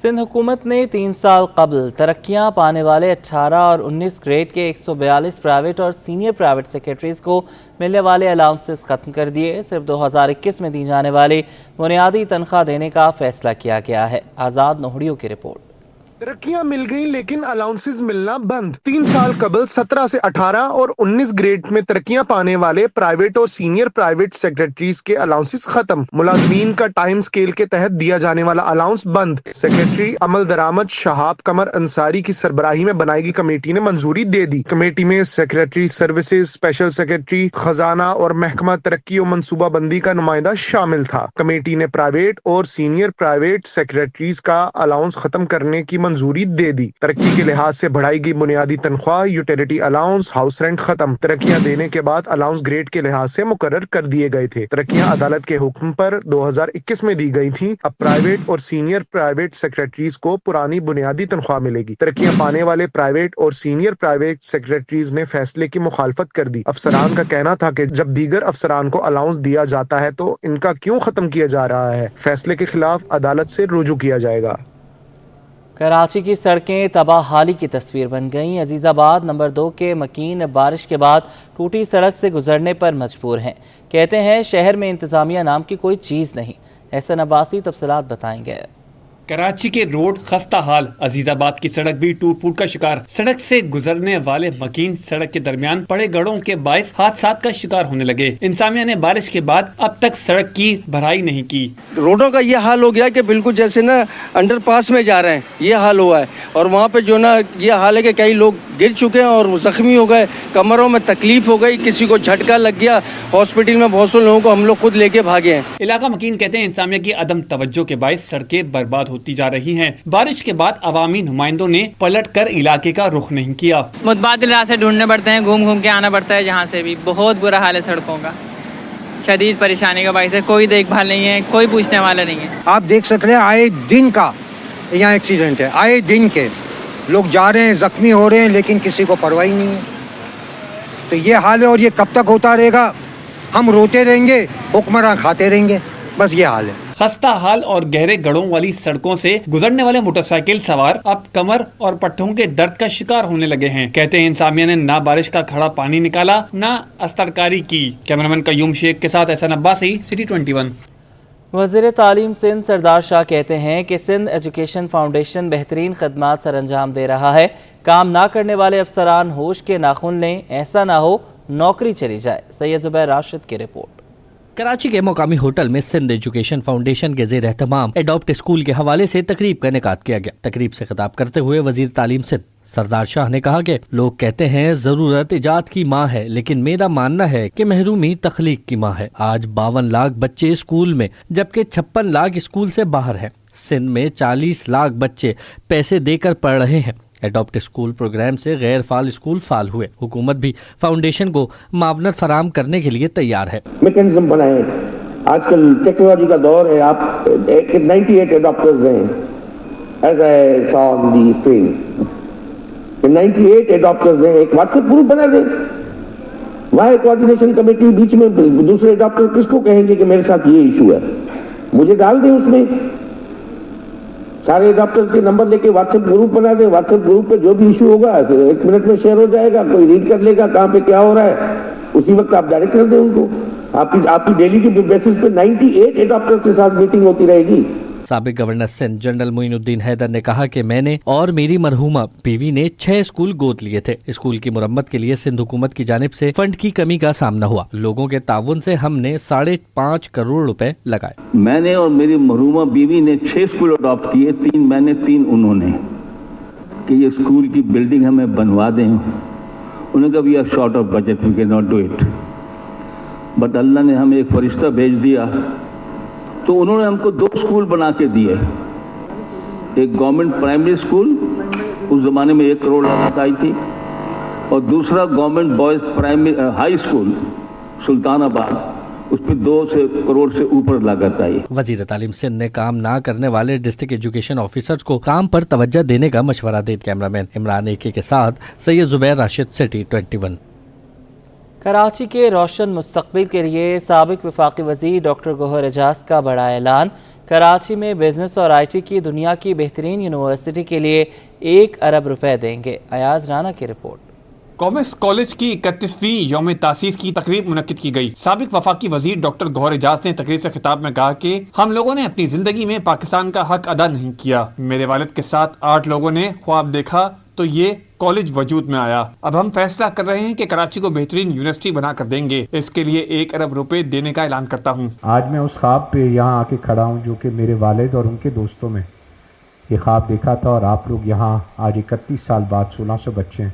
سندھ حکومت نے 3 سال قبل ترقیاں پانے والے 18 اور 19 گریڈ کے 142 پرائیویٹ اور سینئر پرائیویٹ سیکرٹریز کو ملنے والے الاؤنسز ختم کر دیے۔ صرف 2021 میں دی جانے والی بنیادی تنخواہ دینے کا فیصلہ کیا گیا ہے۔ آزاد نوہڑیوں کی رپورٹ۔ ترقیاں مل گئیں لیکن الاؤنسز ملنا بند۔ 3 سال قبل 17 سے 18 اور 19 گریڈ میں ترقیاں پانے والے پرائیویٹ اور سینئر پرائیویٹ سیکرٹریز کے الاؤنسز ختم۔ ملازمین کا ٹائم سکیل کے تحت دیا جانے والا الاؤنس بند۔ سیکرٹری عمل درآمد شہاب قمر انصاری کی سربراہی میں بنائی گئی کمیٹی نے منظوری دے دی۔ کمیٹی میں سیکرٹری سروسز، اسپیشل سیکرٹری خزانہ اور محکمہ ترقی و منصوبہ بندی کا نمائندہ شامل تھا۔ کمیٹی نے پرائیویٹ اور سینئر پرائیویٹ سیکرٹریز کا الاؤنس ختم کرنے کی منظوری دے دی۔ ترقی کے لحاظ سے بڑھائی گئی بنیادی تنخواہ، یوٹیلیٹی الاؤنس، ہاؤس رینٹ ختم۔ ترقیاں دینے کے بعد الاؤنس گریڈ کے لحاظ سے مقرر کر دیے گئے تھے۔ ترقیاں عدالت کے حکم پر 2021 میں دی گئی تھیں۔ اب پرائیویٹ اور سینئر پرائیویٹ سیکرٹریز کو پرانی بنیادی تنخواہ ملے گی۔ ترقیاں پانے والے پرائیویٹ اور سینئر پرائیویٹ سیکرٹریز نے فیصلے کی مخالفت کر دی۔ افسران کا کہنا تھا کہ جب دیگر افسران کو الاؤنس دیا جاتا ہے تو ان کا کیوں ختم کیا جا رہا ہے؟ فیصلے کے خلاف عدالت سے رجوع کیا جائے گا۔ کراچی کی سڑکیں تباہ حالی کی تصویر بن گئیں۔ عزیز آباد نمبر 2 کے مکین بارش کے بعد ٹوٹی سڑک سے گزرنے پر مجبور ہیں۔ کہتے ہیں شہر میں انتظامیہ نام کی کوئی چیز نہیں۔ احسن عباسی تفصیلات بتائیں گے۔ کراچی کے روڈ خستہ حال، عزیز آباد کی سڑک بھی ٹوٹ پھوٹ کا شکار۔ سڑک سے گزرنے والے مکین سڑک کے درمیان پڑے گڑھوں کے باعث حادثات کا شکار ہونے لگے۔ انتظامیہ نے بارش کے بعد اب تک سڑک کی بھرائی نہیں کی۔ روڈوں کا یہ حال ہو گیا کہ بالکل جیسے نا انڈر پاس میں جا رہے ہیں، یہ حال ہوا ہے۔ اور وہاں پہ جو نا یہ حال ہے کہ کئی لوگ گر چکے ہیں اور زخمی ہو گئے، کمروں میں تکلیف ہو گئی، کسی کو جھٹکا لگ گیا، ہاسپٹل میں بہت سے لوگوں کو ہم لوگ خود لے کے بھاگے ہیں۔ علاقہ مکین کہتے ہیں انتظامیہ کی عدم توجہ کے باعث سڑکیں برباد ہوتی جا رہی ہیں۔ بارش کے بعد عوامی نمائندوں نے پلٹ کر علاقے کا رخ نہیں کیا۔ متبادل راستے ڈھونڈنے پڑتے ہیں، گھوم گھوم کے آنا پڑتا ہے۔ جہاں سے بھی بہت برا حال ہے سڑکوں کا، شدید پریشانی کا باعث ہے۔ کوئی دیکھ بھال نہیں ہے، کوئی پوچھنے والا نہیں ہے۔ آپ دیکھ سک رہے ہیں آئے دن کا یہاں ایکسیڈنٹ ہے، آئے دن کے لوگ جا رہے ہیں، زخمی ہو رہے ہیں، لیکن کسی کو پرواہ نہیں ہے۔ تو یہ حال ہے اور یہ کب تک ہوتا رہے گا؟ ہم روتے رہیں گے، حکمراں کھاتے رہیں گے، بس یہ حال ہے۔ خستہ حال اور گہرے گڑھوں والی سڑکوں سے گزرنے والے موٹر سائیکل سوار اب کمر اور پٹھوں کے درد کا شکار ہونے لگے ہیں۔ کہتے ہیں انتظامیہ نے نہ بارش کا کھڑا پانی نکالا، نہ استرکاری کی۔ کیمرامین قیوم شیخ کے ساتھ احسن عباسی، سٹی 21۔ وزیر تعلیم سندھ سردار شاہ کہتے ہیں کہ سندھ ایجوکیشن فاؤنڈیشن بہترین خدمات سر انجام دے رہا ہے۔ کام نہ کرنے والے افسران ہوش کے ناخن لیں، ایسا نہ ہو نوکری چلی جائے۔ سید زبیر راشد کی رپورٹ۔ کراچی کے مقامی ہوٹل میں سندھ ایجوکیشن فاؤنڈیشن کے زیر اہتمام ایڈاپٹ اسکول کے حوالے سے تقریب کا انعقاد کیا گیا۔ تقریب سے خطاب کرتے ہوئے وزیر تعلیم سندھ سردار شاہ نے کہا کہ لوگ کہتے ہیں ضرورت ایجاد کی ماں ہے، لیکن میرا ماننا ہے کہ محرومی تخلیق کی ماں ہے۔ آج 52 لاکھ بچے اسکول میں جبکہ 56 لاکھ اسکول سے باہر ہیں۔ سندھ میں 40 لاکھ بچے پیسے دے کر پڑھ رہے ہیں۔ ایڈاپٹ اسکول پروگرام سے غیر فعال اسکول فعال ہوئے۔ حکومت بھی فاؤنڈیشن کو معاونت فراہم کرنے کے لیے تیار ہے۔ میکینزم بنائیں، آج کل ٹیکنالوجی کا دور ہے۔ آپ 98 ایڈاپٹرز ہیں، ایز آئی سا آن دی اسکرین 98 ایڈاپٹرز ہیں۔ ایک واٹس ایپ گروپ بنا دیں، وہاں کوآرڈینیشن کمیٹی بیچ میں، دوسرے ایڈاپٹر کس کو کہیں گے کہ میرے ساتھ یہ ایشو ہے، مجھے ڈال دیں اس میں، سارے ایڈاپٹر کے نمبر لے کے واٹس ایپ گروپ بنا دیں۔ واٹس ایپ گروپ پہ جو بھی ایشو ہوگا 1 منٹ میں شیئر ہو جائے گا، کوئی ریڈ کر لے گا کہاں پہ کیا ہو رہا ہے، اسی وقت آپ ڈائریکٹ کر دیں ان کو۔ آپ کی ڈیلی کی بیسس پہ 98 ایڈاپٹر کے ساتھ میٹنگ ہوتی رہے گی۔ سابق گورنر سندھ جنرل معین الدین حیدر نے کہا کہ میں نے اور میری مرحومہ بیوی نے 6 اسکول گود لیے تھے۔ اسکول کی مرمت کے لیے سندھ حکومت کی جانب سے فنڈ کی کمی کا سامنا ہوا۔ لوگوں کے تعاون سے ہم نے 5.5 کروڑ روپے لگائے۔ میں نے اور میری مرحومہ بیوی نے 6 اسکول اڈاپٹ کیے، 3 میں نے 3 انہوں نے، کہ یہ اسکول کی بلڈنگ ہمیں بنوا دیں۔ انہوں نے کہا we are short of budget, we can not do it, but اللہ نے ہمیں ایک فرشتہ بھیج دیا تو انہوں نے ہم کو 2 اسکول بنا کے دیے۔ ایک گورنمنٹ پرائمری اسکول، اس زمانے میں 1 کروڑ لاگت آئی تھی، اور دوسرا government boys primary high school Sultanabad, اس پہ 2 کروڑ سے اوپر لاگت آئی۔ وزیر تعلیم سندھ نے کام نہ کرنے والے ڈسٹرکٹ ایجوکیشن آفیسرز کو کام پر توجہ دینے کا مشورہ دیا۔ کیمرامین عمران ایکے کے ساتھ سید زبیر راشد، سٹی 21۔ کراچی کے روشن مستقبل کے لیے سابق وفاقی وزیر ڈاکٹر گوہر اعجاز کا بڑا اعلان۔ کراچی میں بزنس اور آئی ٹی کی دنیا کی بہترین یونیورسٹی کے لیے 1 ارب روپے دیں گے۔ ایاز رانا کی رپورٹ۔ کامرس کالج کی 31ویں یوم تاسیس کی تقریب منعقد کی گئی۔ سابق وفاقی وزیر ڈاکٹر گوہر اعجاز نے تقریب سے خطاب میں کہا کہ ہم لوگوں نے اپنی زندگی میں پاکستان کا حق ادا نہیں کیا۔ میرے والد کے ساتھ 8 لوگوں نے خواب دیکھا تو یہ کالج وجود میں آیا۔ اب ہم فیصلہ کر رہے ہیں کہ کراچی کو بہترین یونیورسٹی بنا کر دیں گے۔ اس کے لیے 1 ارب روپے دینے کا اعلان کرتا ہوں۔ آج میں اس خواب پہ یہاں آ کے کھڑا ہوں جو کہ میرے والد اور ان کے دوستوں میں یہ خواب دیکھا تھا، اور آپ لوگ یہاں آج 31 سال بعد 1600 بچے ہیں،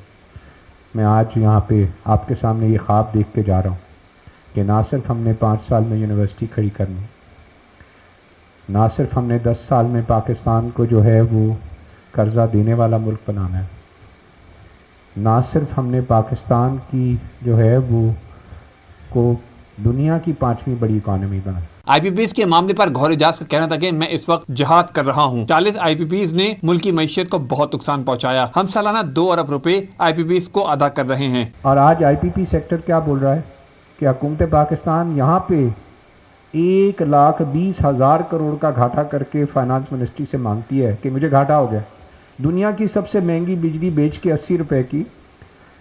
میں آج یہاں پہ آپ کے سامنے یہ خواب دیکھ کے جا رہا ہوں کہ نہ صرف ہم نے 5 سال میں یونیورسٹی کھڑی کرنی، نہ صرف ہم نے 10 سال میں پاکستان کو جو ہے وہ قرضہ دینے والا ملک بنانا ہے، نہ صرف ہم نے پاکستان کی جو ہے وہ کو دنیا کی 5ویں بڑی اکانومی بنا۔ آئی پی پیز کے معاملے پر گوہر اعجاز کا کہنا تھا کہ میں اس وقت جہاد کر رہا ہوں۔ 40 آئی پی پیز نے ملکی معیشت کو بہت نقصان پہنچایا۔ ہم سالانہ 2 ارب روپے آئی پی پیز کو ادا کر رہے ہیں۔ اور آج آئی پی پی سیکٹر کیا بول رہا ہے کہ حکومت پاکستان یہاں پہ 1,20,000 کروڑ کا گھاٹا کر کے فائنانس منسٹری سے مانگتی ہے کہ مجھے گھاٹا ہو گیا۔ دنیا کی سب سے مہنگی بجلی بیچ کے 80 روپے کی،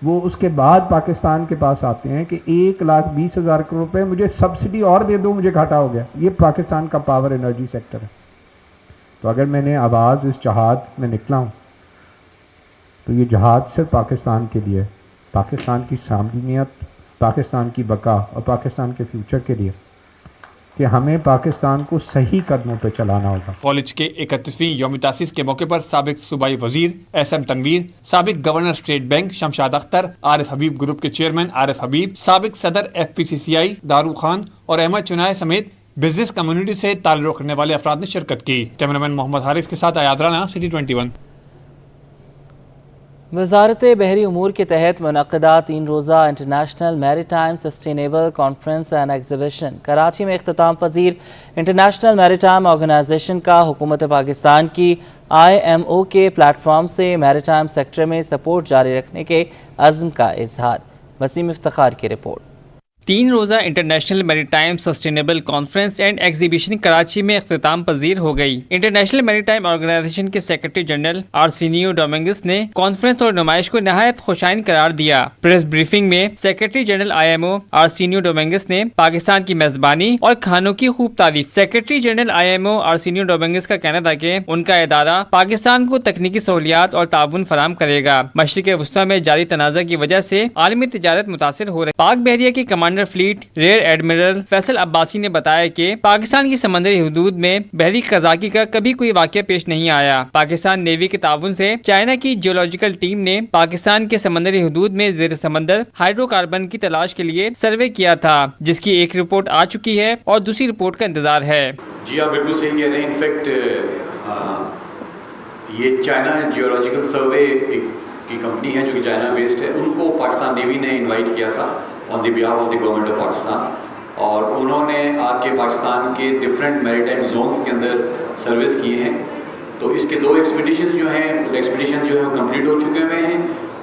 وہ اس کے بعد پاکستان کے پاس آتے ہیں کہ 1,20,000 کروڑ روپے مجھے سبسڈی اور دے دو، مجھے گھاٹا ہو گیا۔ یہ پاکستان کا پاور انرجی سیکٹر ہے۔ تو اگر میں نے آواز اس جہاد میں نکلا ہوں تو یہ جہاد صرف پاکستان کے لیے، پاکستان کی سامعیت، پاکستان کی بقا اور پاکستان کے فیوچر کے لیے کہ ہمیں پاکستان کو صحیح قدموں پہ چلانا ہوگا۔ کالج کے 31ویں یوم تاسیس کے موقع پر سابق صوبائی وزیر ایس ایم تنویر، سابق governor state bank Shamshad Akhtar, Arif Habib group کے چیئرمین عارف حبیب، سابق صدر ایف پی سی سی آئی دارو خان اور احمد چنائے سمیت بزنس کمیونٹی سے تعلق رکھنے والے افراد نے شرکت کی۔ کیمرامین محمد حارث کے ساتھ ایاز رانا، سٹی 21۔ وزارت بحری امور کے تحت منعقدہ 3 روزہ انٹرنیشنل میری time sustainable conference and exhibition Karachi میں اختتام پذیر۔ انٹرنیشنل میری ٹائم آرگنائزیشن کا حکومت پاکستان کی IMO کے پلیٹ فارم سے میری ٹائم سیکٹر میں سپورٹ جاری رکھنے کے عزم کا اظہار۔ وسیم افتخار کی رپورٹ۔ 3 روزہ انٹرنیشنل میری time sustainable conference and exhibition Karachi میں اختتام پذیر ہو گئی۔ انٹرنیشنل میری ٹائم آرگنائزیشن کے سیکرٹری جنرل آرسینیو ڈومنگس نے کانفرنس اور نمائش کو نہایت خوشائن قرار دیا۔ پریس بریفنگ میں سیکرٹری جنرل IMO آرسینیو ڈومنگس نے پاکستان کی میزبانی اور کھانوں کی خوب تعریف۔ سیکرٹری جنرل IMO آرسینیو ڈومنگس کا کہنا تھا کہ ان کا ادارہ پاکستان کو تکنیکی سہولیات اور تعاون فراہم کرے گا۔ مشرق وسطیٰ میں جاری تنازع کی وجہ سے عالمی تجارت متاثر ہو رہی۔ پاک بحریہ کے commander fleet rear admiral Faisal Abbasi نے بتایا کہ پاکستان کی سمندری حدود میں بحری قزاقی کا کبھی کوئی واقعہ پیش نہیں آیا۔ پاکستان نیوی کے تعاون سے چائنا کی جیولوجیکل ٹیم نے پاکستان کے سمندری حدود میں زیر سمندر ہائیڈرو کاربن کی تلاش کے لیے سروے کیا تھا، جس کی ایک رپورٹ آ چکی ہے اور دوسری رپورٹ کا انتظار ہے۔ جی آپ بالکل صحیح کہہ رہے ہیں۔ انفیکٹ یہ چائنا جیولوجیکل سروے کی کمپنی ہے جو کہ چائنا بیسڈ ہے، ان کو پاکستان نیوی نے انوائٹ کیا تھا on the behalf of the government of Pakistan, اور انہوں نے آ کے پاکستان کے ڈفرینٹ میری ٹائم زونس کے اندر سروس کیے ہیں۔ تو اس کے 2 ایکسپیڈیشن جو ہیں، ایکسپیڈیشن جو ہے وہ کمپلیٹ ہو چکے ہوئے ہیں۔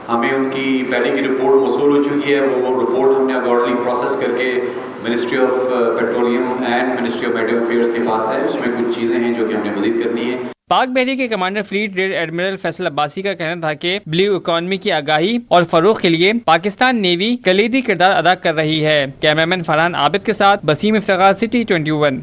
ہمیں ان کی پہلے کی رپورٹ موصول ہو چکی ہے۔ وہ رپورٹ ہم نے اکارڈنگلی پروسیس کر کے ministry of petroleum and ministry of maritime affairs کے پاس ہے۔ اس میں کچھ چیزیں ہیں جو کہ ہم نے مزید کرنی ہے۔ پاک بحریہ کے commander fleet rear admiral Faisal Abbasi کا کہنا تھا کہ بلیو اکانومی کی آگاہی اور فروغ کے لیے پاکستان نیوی کلیدی کردار ادا کر رہی ہے۔ کیمرامین فرحان عابد کے ساتھ وسیم افتخار، سٹی 21۔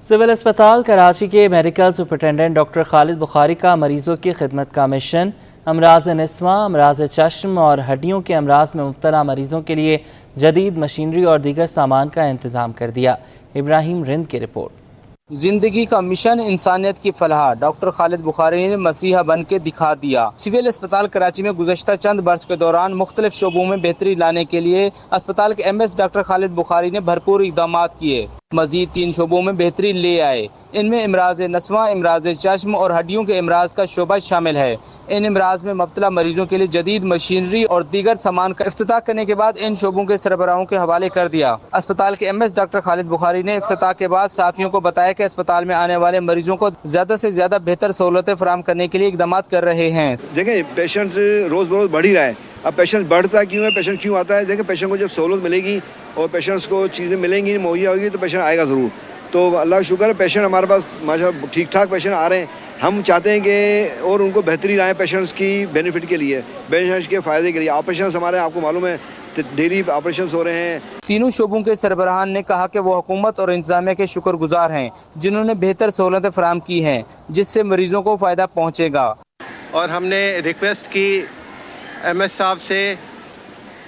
سول اسپتال کراچی کے میڈیکل سپرنٹینڈنٹ ڈاکٹر خالد بخاری کا مریضوں کی خدمت کا مشن۔ امراض نسواں، امراض چشم اور ہڈیوں کے امراض میں مبتلا مریضوں کے لیے جدید مشینری اور دیگر سامان کا انتظام کر دیا۔ ابراہیم رند کی رپورٹ۔ زندگی کا مشن، انسانیت کی فلاح، ڈاکٹر خالد بخاری نے مسیحا بن کے دکھا دیا۔ سول اسپتال کراچی میں گزشتہ چند برس کے دوران مختلف شعبوں میں بہتری لانے کے لیے اسپتال کے MS ڈاکٹر خالد بخاری نے بھرپور اقدامات کیے، مزید 3 شعبوں میں بہتری لے آئے۔ ان میں امراض نسواں، امراض چشم اور ہڈیوں کے امراض کا شعبہ شامل ہے۔ ان امراض میں مبتلا مریضوں کے لیے جدید مشینری اور دیگر سامان کا افتتاح کرنے کے بعد ان شعبوں کے سربراہوں کے حوالے کر دیا۔ اسپتال کے MS ڈاکٹر خالد بخاری نے افتتاح کے بعد صحافیوں کو بتایا کہ اسپتال میں آنے والے مریضوں کو زیادہ سے زیادہ بہتر سہولتیں فراہم کرنے کے لیے اقدامات کر رہے ہیں۔ دیکھیں پیشنٹ روز بروز بڑھ ہی رہا ہے۔ اب پیشنٹ بڑھتا کیوں ہے، پیشنٹ کیوں آتا ہے؟ دیکھیں پیشنٹ کو جب سہولت ملے گی اور پیشنٹس کو چیزیں ملیں گی، مہیا ہوگی، تو پیشنٹ آئے گا ضرور۔ تو اللہ کا شکر ہے پیشنٹ ہمارے پاس ماشاءاللہ ٹھیک ٹھاک پیشنٹ آ رہے ہیں. ہم چاہتے ہیں کہ اور ان کو بہتری لائیں پیشنٹس کی بینیفٹ کے لیے, پیشنٹس کے فائدے کے لیے. آپریشنس ہمارے آپ کو معلوم ہے ڈیلی آپریشنس ہو رہے ہیں. تینوں شعبوں کے سربراہان نے کہا کہ وہ حکومت اور انتظامیہ کے شکر گزار ہیں جنہوں نے بہتر سہولتیں فراہم کی ہیں جس سے مریضوں کو فائدہ پہنچے گا. اور ہم نے ریکویسٹ کی ایم ایس صاحب سے,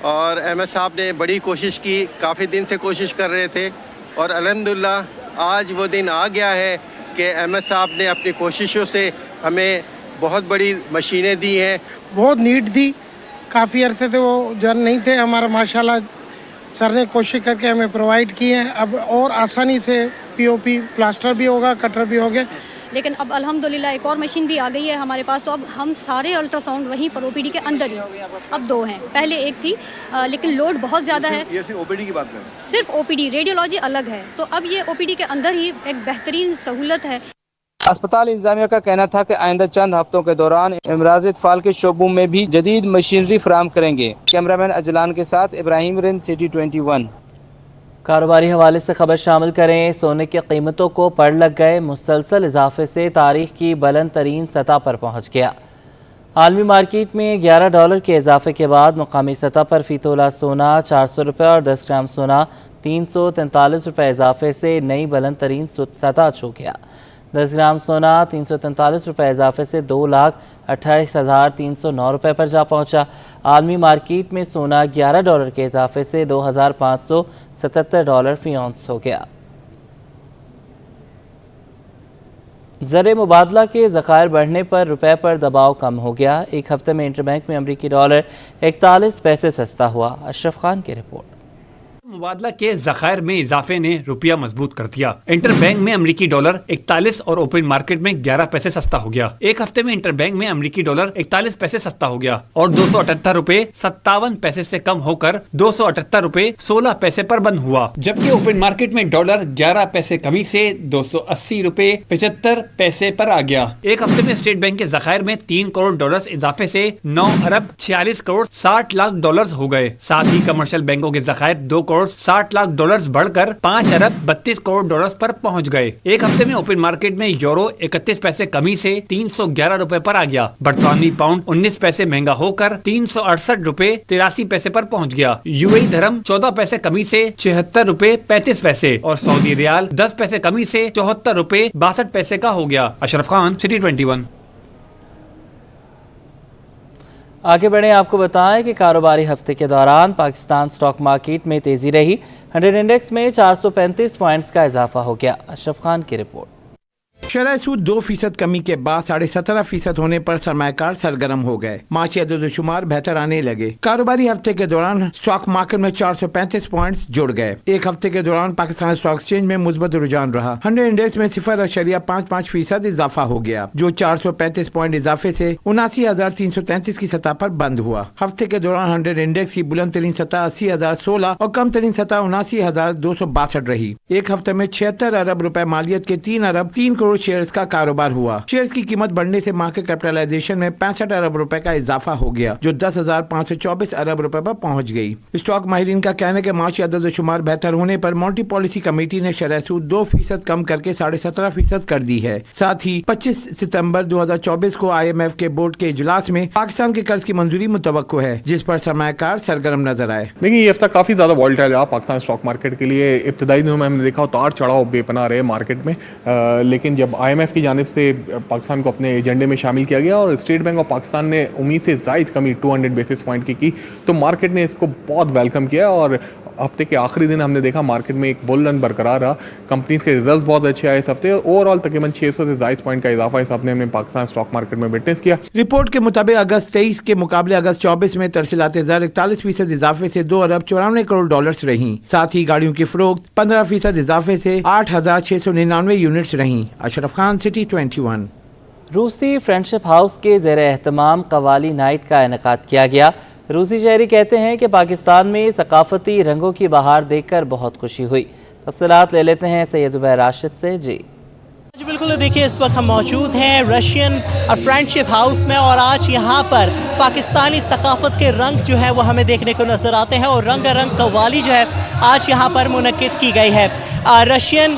اور ایم ایس صاحب نے بڑی کوشش کی, کافی دن سے کوشش کر رہے تھے, اور الحمدللہ آج وہ دن آ گیا ہے کہ ایم ایس صاحب نے اپنی کوششوں سے ہمیں بہت بڑی مشینیں دی ہیں. بہت نیڈ تھی, کافی عرصے سے وہ جو نہیں تھے, ہمارا ماشاءاللہ سر نے کوشش کر کے ہمیں پرووائڈ کی ہے. اب اور آسانی سے پی او پی پلاسٹر بھی ہوگا, کٹر بھی ہو گیا. لیکن اب الحمدللہ ایک اور مشین بھی آ گئی ہے ہمارے پاس, تو اب ہم سارے الٹرا ساؤنڈ وہیں پر او پی ڈی کے اندر ہی, اب 2 ہیں, پہلے 1 تھی لیکن لوڈ بہت زیادہ ہے. یہ صرف او پی ڈی کی بات کریں, صرف او پی ڈی, ریڈیولوجی الگ ہے, تو اب یہ او پی ڈی کے اندر ہی ایک بہترین سہولت ہے. اسپتال انتظامیہ کا کہنا تھا کہ آئندہ چند ہفتوں کے دوران امراض اطفال کے شعبوں میں بھی جدید مشینری فراہم کریں گے. کیمرہ مین اجلان کے ساتھ ابراہیم رند, سٹی 21. کاروباری حوالے سے خبر شامل کریں. سونے کی قیمتوں کو پڑ لگ گئے. مسلسل اضافے سے تاریخ کی بلند ترین سطح پر پہنچ گیا. عالمی مارکیٹ میں $11 کے اضافے کے بعد مقامی سطح پر فی تولہ سونا 400 روپے اور 10 گرام سونا 343 روپے اضافے سے نئی بلند ترین سطح چھو گیا. 10 گرام سونا 343 روپے اضافے سے 2,28,309 روپے پر جا پہنچا. عالمی مارکیٹ میں سونا $11 کے اضافے سے $2,577 فی اونس ہو گیا. زر مبادلہ کے ذخائر بڑھنے پر روپے پر دباؤ کم ہو گیا. ایک ہفتے میں انٹر بینک میں امریکی ڈالر 41 پیسے سستا ہوا. اشرف خان کی رپورٹ. مبادلہ کے ذخائر میں اضافے نے روپیہ مضبوط کر دیا. انٹر بینک میں امریکی ڈالر 41 اور اوپن مارکیٹ میں 11 پیسے سستا ہو گیا. ایک ہفتے میں انٹر بینک میں امریکی ڈالر 41 پیسے سستا ہو گیا اور 278 روپے 57 پیسے سے کم ہو کر 278 روپے 16 پیسے پر بند ہوا. جبکہ اوپن مارکیٹ میں ڈالر 11 پیسے کمی سے 280 روپے 75 پیسے پر آ گیا. ایک ہفتے میں اسٹیٹ بینک کے ذخائر میں $3 کروڑ اضافے سے 9 ارب 46 کروڑ 60 لاکھ ڈالر ہو گئے. ساتھ ہی کمرشل بینکوں کے ذخائر 2 کروڑ 60 لاکھ ڈالرز بڑھ کر 5 ارب 32 کروڑ ڈالرز پر پہنچ گئے. ایک ہفتے میں اوپن مارکیٹ میں یورو 31 پیسے کمی سے 311 روپے پر آ گیا. برطانوی پاؤنڈ 19 پیسے مہنگا ہو کر 368 روپے 83 پیسے پر پہنچ گیا. یو اے ای درہم 14 پیسے کمی سے 76 روپے 35 پیسے اور سعودی ریال 10 پیسے کمی سے 74 روپے 62 پیسے کا ہو گیا. اشرف خان, سٹی 21. آگے بڑھیں. آپ کو بتائیں کہ کاروباری ہفتے کے دوران پاکستان سٹاک مارکیٹ میں تیزی رہی. 100 انڈیکس میں 435 پوائنٹس کا اضافہ ہو گیا. اشرف خان کی رپورٹ. شرح سود 2% کمی کے بعد 17.5% ہونے پر سرمایہ کار سرگرم ہو گئے. معاشی عدد و شمار بہتر آنے لگے. کاروباری ہفتے کے دوران سٹاک مارکیٹ میں 435 پوائنٹس جڑ گئے. ایک ہفتے کے دوران پاکستان سٹاک ایکسچینج میں مثبت رجحان رہا. 100 انڈیکس میں 0.55% اضافہ ہو گیا جو 435 پوائنٹ اضافے سے 79,333 کی سطح پر بند ہوا. ہفتے کے دوران 100 انڈیکس کی بلند ترین سطح 80,016 اور کم ترین سطح 79,262 رہی. ایک ہفتے میں 76 ارب روپے مالیت کے 3 ارب 3 کروڑ شیئرز کا کاروبار ہوا. شیئرز کی قیمت بڑھنے سے مارکیٹ کیپٹلائزیشن میں 65 ارب روپے کا اضافہ ہو گیا جو 10,524 ارب روپے پر پہنچ گئی. اسٹاک ماہرین کا کہنا ہے کہ معاشی عدد و شمار بہتر ہونے پر مونٹی پالیسی کمیٹی نے شرح سود 2% کم کر کے 17.5% کر دی ہے. ساتھ ہی 25 ستمبر 2024 کو IMF کے بورڈ کے اجلاس میں پاکستان کے قرض کی منظوری متوقع ہے جس پر سرمایہ کار سرگرم نظر آئے. دیکھیں یہ ہفتہ کافی زیادہ وائلٹائل رہا پاکستان اسٹاک مارکیٹ کے لیے. ابتدائی دنوں میں ہم نے دیکھا اتار چڑھاؤ بے پناہ رہے مارکیٹ میں, لیکن جب IMF کی جانب سے پاکستان کو اپنے ایجنڈے میں شامل کیا گیا اور اسٹیٹ بینک آف پاکستان نے امید سے زائد کمی 200 بیسس پوائنٹ کی تو مارکیٹ نے اس کو بہت ویلکم کیا اور ہفتے کے آخری دن ہم نے دیکھا مارکیٹ میں ایک بل رن برقرار رہا. کمپنیز کے ریزلٹس بہت اچھے آئے اس ہفتے. اوور آل تقریباً 600 سے زائد پوائنٹ کا اضافہ اس ہفتے ہم نے پاکستان اسٹاک مارکیٹ میں وٹنس کیا. رپورٹ کے مطابق اگست 23 کے مقابلے اگست 24 میں ترسیلات زر 41% اضافے سے 2 ارب 94 کروڑ ڈالرز رہیں. ساتھ ہی گاڑیوں کی فروخت 15% اضافے سے 8,699 یونٹس رہیں. اشرف خان, سٹی 21. روسی فرینڈشپ ہاؤس کے زیر اہتمام قوالی نائٹ کا انعقاد کیا گیا. روسی شہری کہتے ہیں کہ پاکستان میں ثقافتی رنگوں کی بہار دیکھ کر بہت خوشی ہوئی. تفصیلات لے لیتے ہیں سید زبیر راشد سے. جی بالکل, دیکھیے اس وقت ہم موجود ہیں رشین فرینڈشپ ہاؤس میں اور آج یہاں پر پاکستانی ثقافت کے رنگ جو ہے وہ ہمیں دیکھنے کو نظر آتے ہیں اور رنگ رنگ قوالی جو ہے آج یہاں پر منعقد کی گئی ہے. Russian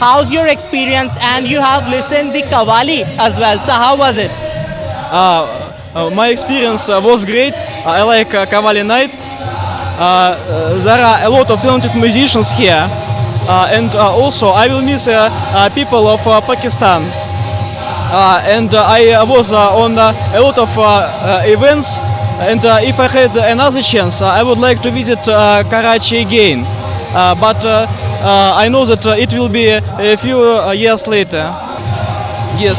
How's your experience? And you have listened the Qawwali as well. So how was it? My experience was great. I like Qawwali night. There are a lot of talented musicians here, and also I will miss people of Pakistan. And I was on a lot of events, and if I had another chance, I would like to visit Karachi again. But I know that it will be a few years later. Yes.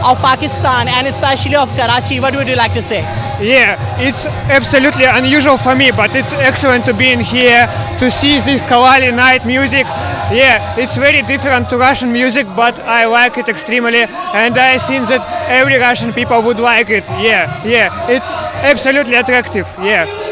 of Pakistan and especially of Karachi? What would you like to say? Yeah, it's absolutely unusual for me, but it's excellent to be in here to see this Qawwali night music. Yeah, it's very different to Russian music, but I like it extremely, and I think that every Russian people would like it. Yeah, it's absolutely attractive. Yeah.